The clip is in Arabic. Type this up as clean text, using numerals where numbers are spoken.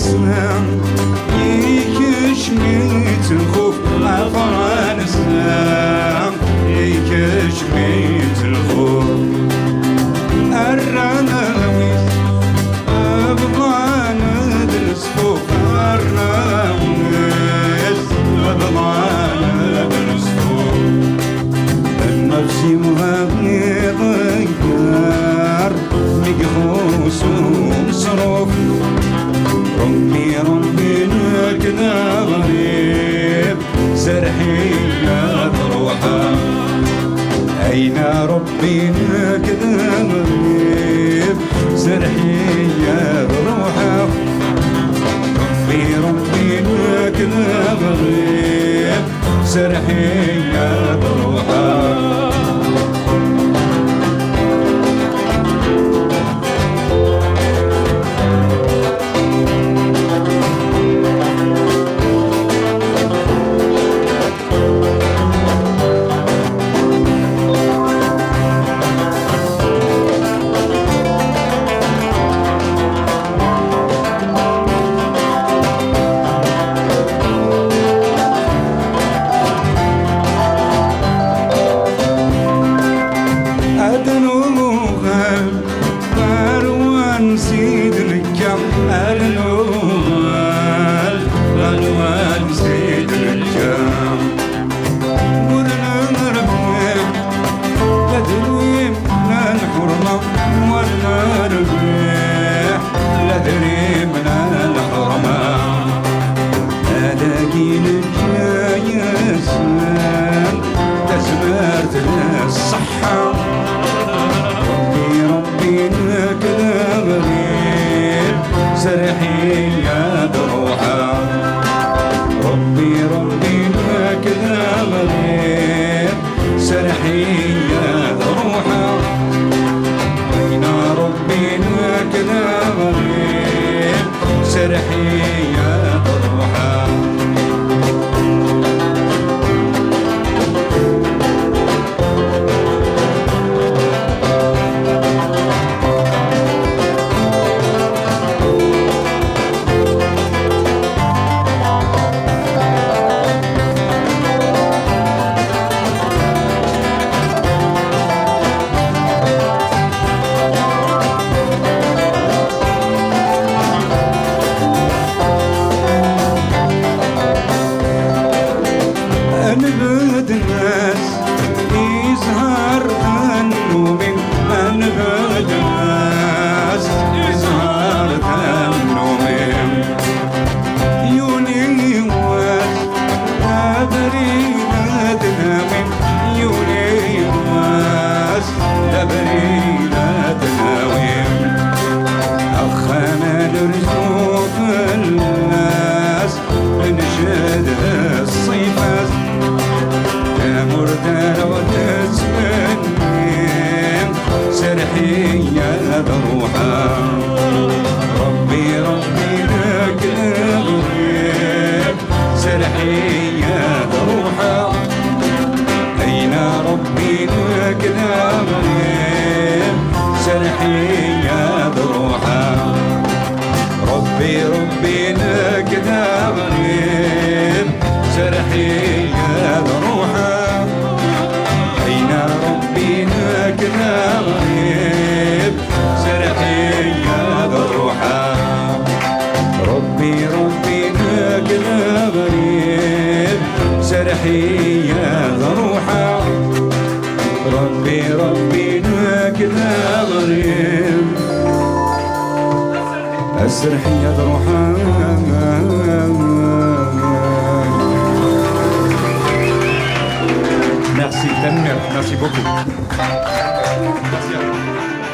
أفغانستان يكش ميت الخوف أفغانستان يكش ميت الخوف الرناويس أبغى ندرس فوق الرناويس أبغى ندرس فوق النفسي مهابني ضيار مقهوس ومصروف ربي كذا غريب سرحية بروحه أين ربي كذا غريب سرحية بروحه ربي كذا غريب سرحية بروحه سرحية بروحه ربي كذا غريب سرحية بروحه أين ربي كذا غريب سرحية بروحه سرحية بروحه ربي لك غريب سرحية بروحه أين ربي لك غريب سرحية بروحه ربي لك غريب سرحية بروحه أين ربي لك غريب سرحية بروحه ربي لك غريب سرحية بروحه ربي لك غريب السرحية بروحه Merci, Tanmer. Merci beaucoup. Merci à vous.